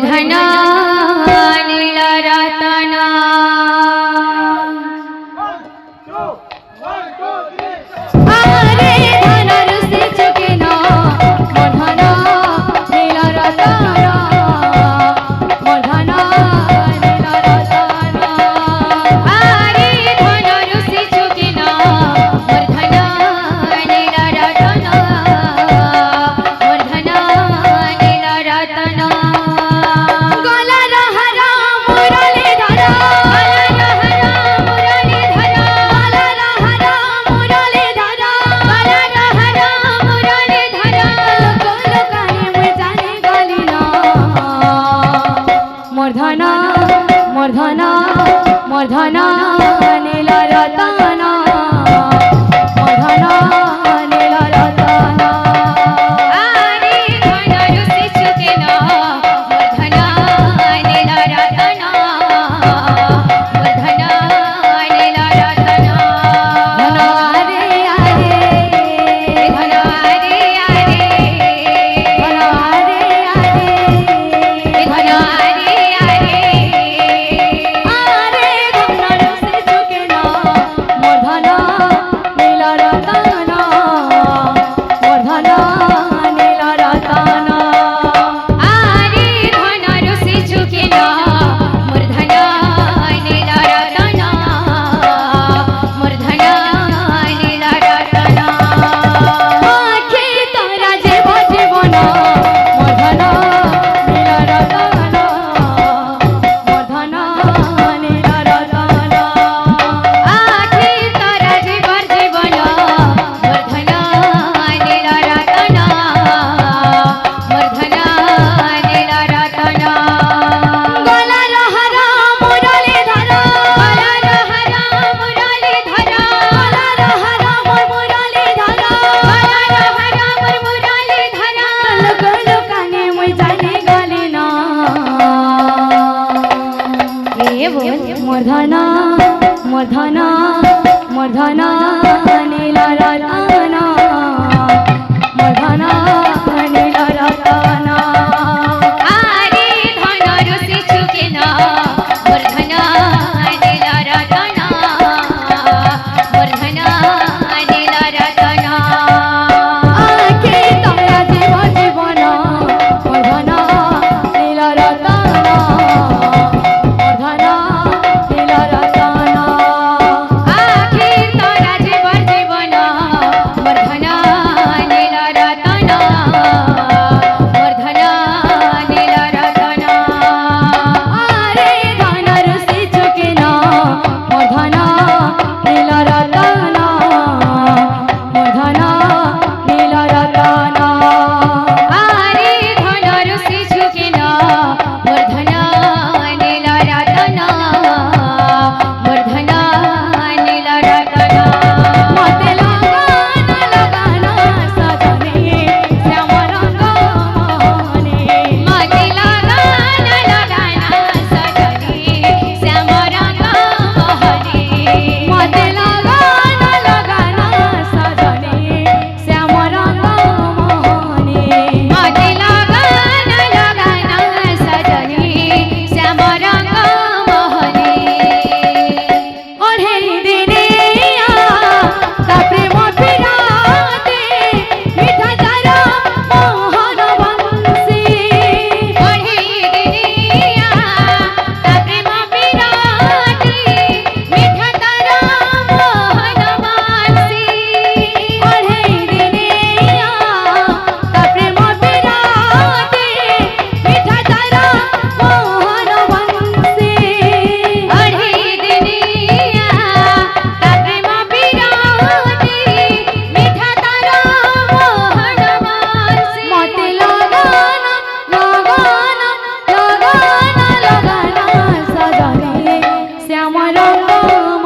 धना नील रतना अरे धनर से चुके ना धना नील रतना धना नील रतना अरे धनर से चुके ना धना नील रतना धना नील रतना धना धना नील रतना धना नील रतना अरे धनर से चुके ना धना नील रतना धना नील रतना धना रे अरे धना रे अरे धना रे अरे धना धना धना धना नील रतना धना नील रतना अरे धनर से चुके ना धना नील रतना धना नील रतना आखे तोरा जीव जीवन धना नील रतना धना श्याम रंग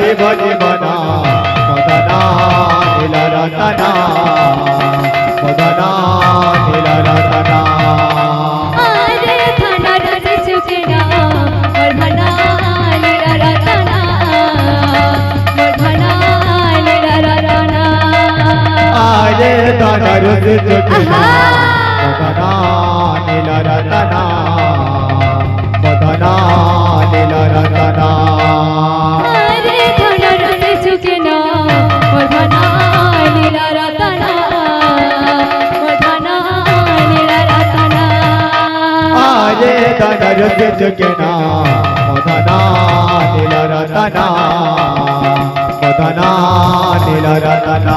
ଯିବ ଜୀବନ ମଦନ ନୀଳ ରତନ ମଦନ ନୀଳ ରତନ আরে ধন রসে চুকেনা মোর ধন নীল রতনা মোর ধন নীল রতনা আরে ধন রসে চুকেনা মদন নীল রতন মদন নীল রতন আরে ধন রসে চুকেনা মোর ধন নীল রতনা মোর ধন নীল রতনা আরে ধন রসে চুকেনা মদন নীল রতন মদন নীল রতন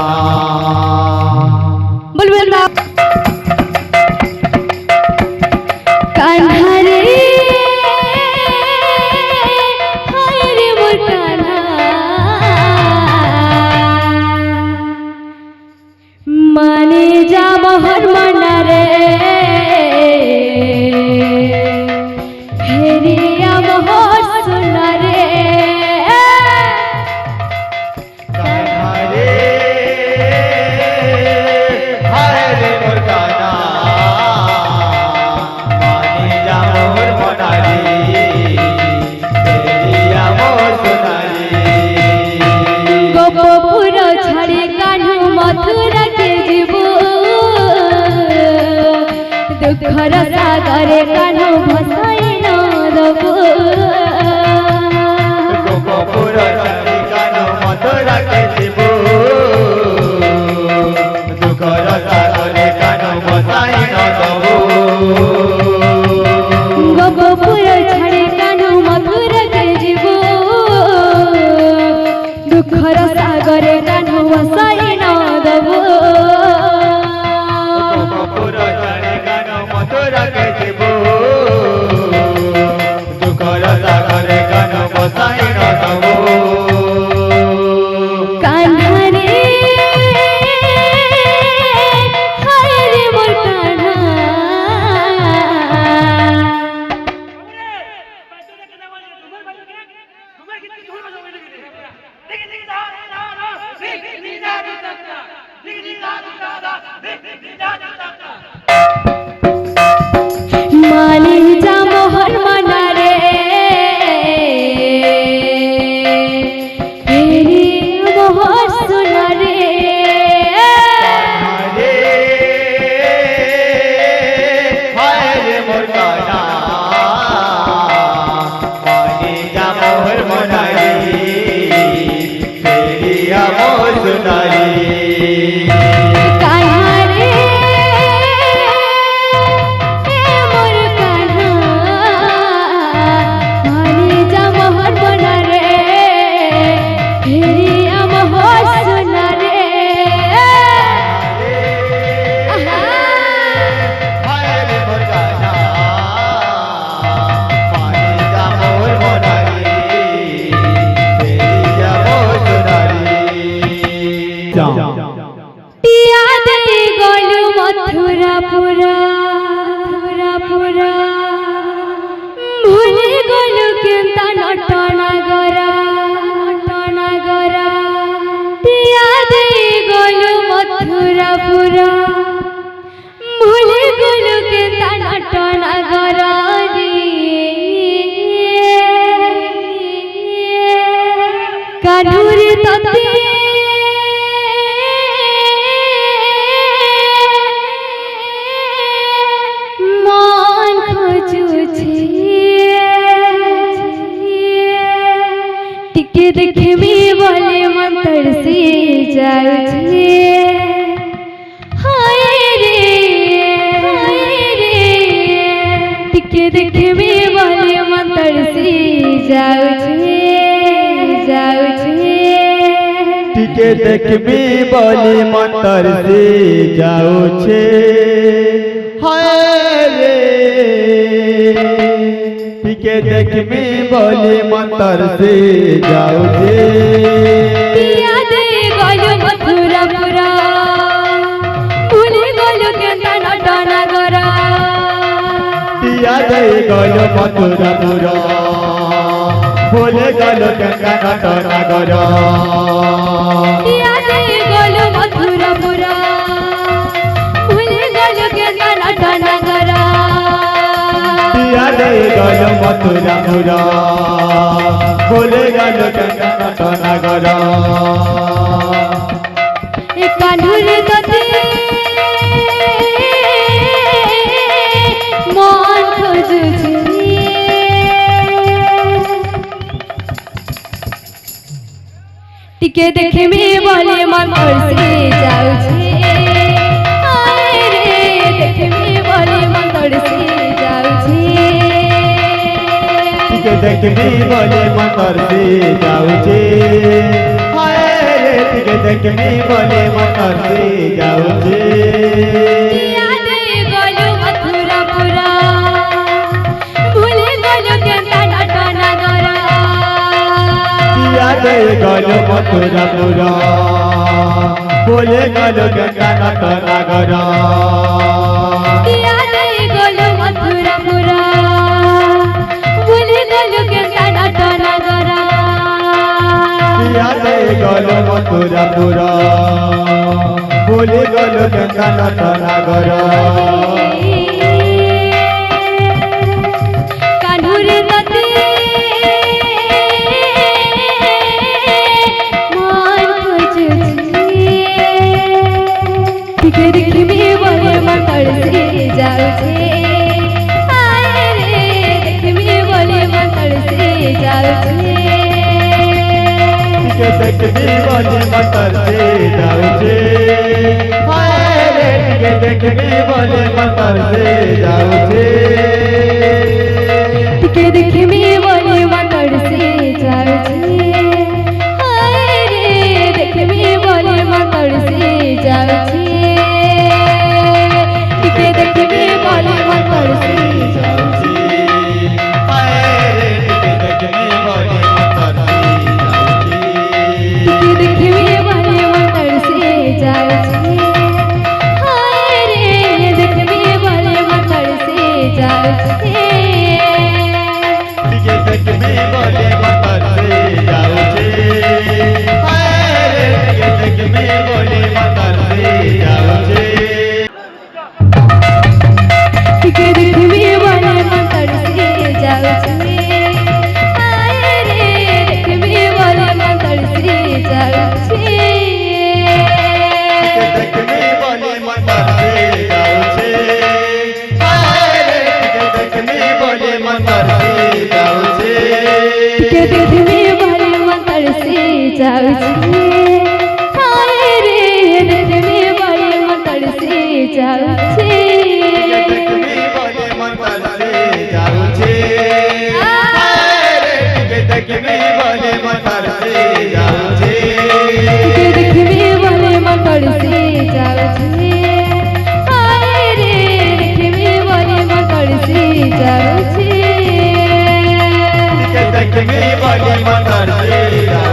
বলবেন না কান্হা রে হায় রে মোর কান্হা মানে যা মোহর মনা রে হেরিয়া মোহর সোনা রে হরে হরে মোর কানা মানি যা মোর মনারি তেরিয়া মোর সোনারি গোপপুর ছাড়ি কানু মথুরাকে যাব দুঃখর সাগরে কানু ভসাই ন দেব গোপপুর ছাড়ি কানু মথুরাকে যাব দুঃখর সাগরে কানু ভসাই ন দেব গোপপুর ছাড়ি কানু মথুরাকে যাব দুঃখর সাগরে কানু ভসাই ন দেব গোপপুর ছাড়ি কানু মথুরাকে যাব দুঃখর সাগরে কানু ভসাই ন দেব কান্হা রে হায় রে মোর কান্হা মানি যা মোহর মনা রে হেরি মোহর সোনা রে হরে হরে মোর কানা মানি যা মোর মনারি তেরিয়া মোর সোনারি কান্হা রে মোর কান্হা মানি যা মোহর মনা রে হেরি মোহর সোনা রে হরে মোর কানা মানি যা মোর মনারি তেরিয়া মোর সোনারি টিয়া দে গলু মথুরা পুরা পুরা পুরা ভুলে গলু কেন্তা নটনা গরা নটনা গরা টিয়া দে গলু মথুরা পুরা ভুলে গলু কেন্তা নটনা গরা রে কানুরে ততে মন খোঁজুছে টিকে দেখবি বলে মন তরসি যাচ্ছে হায় রে টিকে দেখবি বলে মন তরসি যাচ্ছে যাচ্ছে টিকে দেখবি বলি মন্তর সে যাউছে হায় রে টিকে দেখবি বলি মন্তর সে যাউছে টিয়া দে গলু মথুরা পুরা ভুলে গলু কেন্তা নটনা গরা টিয়া দে গল মথুরা পুরা ভুলে গেল গঙ্গা নটনাগর ইয়াদে গেল মথুরাপুরা ভুলে গেল গঙ্গা নটনাগর ইয়াদে গেল মথুরাপুর ভুলে গেল গঙ্গা নটনাগর এ কানুরে গতি মন খুঁজছে টিকে দেখবি বলে মন তড়সে যাଉଛି আরে রে দেখবি বলে মন তড়সে যাଉଛି ଟିକେ ଦେଖିବି ବୋଲି ମତର ସେ ଯାଉଛି ହାୟ ରେ ଟିକେ ଦେଖିବି ବୋଲି ମତର ସେ ଯାଉଛି ইয়াদে গেল মথুরাপুরা ভুলে গেল গঙ্গা নটনাগর ইয়াদে গেল মথুরাপুর ভুলে গেল গঙ্গা নটনাগর ইয়াদে গেল মথুরাপুরা ভুলে গেল গঙ্গা নটনাগর ইয়াদে গেল মথুরাপুর ভুলে গেল গঙ্গা নটনাগর কানুরে গতি মন খুঁজছে টিকে দেখবি বলে মন তড়সে যাଉଛି আরে রে দেখবি বলে মন তড়সে যাଉଛି ଟିକେ ଦେଖିବି ବୋଲି ମତର ସେ ଯାଉଛି ହାୟ ରେ ଟିକେ ଦେଖିବି ବୋଲି ମତର ସେ ଯାଉଛି টিকে দেখবি বলে মন তড়সে যাଉଛି আরে রে দেখবি বলে মন তড়সে যাଉଛି টিকে দেখবি বলে মন তড়সে যাଉଛି হায় রে ଟିକେ ଦେଖିବି ବୋଲି ମତର ସେ ଯାଉଛି টিকে দেখবি বলে মন তড়সে যাଉଛି আরে রে দেখবি বলে মন তড়সে যাଉଛି ଟିକେ ଦେଖିବି ବୋଲି ମତର ସେ ଯାଉଛି ହାୟ ରେ ଟିକେ ଦେଖିବି ବୋଲି ମତର ସେ ଯାଉଛି টিকে দেখবি বলে মন তড়সে যাଉଛି আরে রে দেখবি বলে মন তড়সে যাଉଛି ଟିକେ ଦେଖିବି ବୋଲି ମତର ସେ ଯାଉଛି ହାୟ ରେ ଟିକେ ଦେଖିବି ବୋଲି ମତର ସେ ଯାଉଛି টিকে দেখবি বলে মন তড়সে যাଉଛି আরে রে দেখবি বলে মন তড়সে যাଉଛି देखबी बोले मतर से जाऊचे हाय रे ଟିକେ देखबी बोले मतर से जाऊचे টিকে দেখবি বলে মন তড়সে যাଉଛି আরে রে দেখবি বলে মন তড়সে যাଉଛି ଟିକେ देखबी बोले मतर से जाऊचे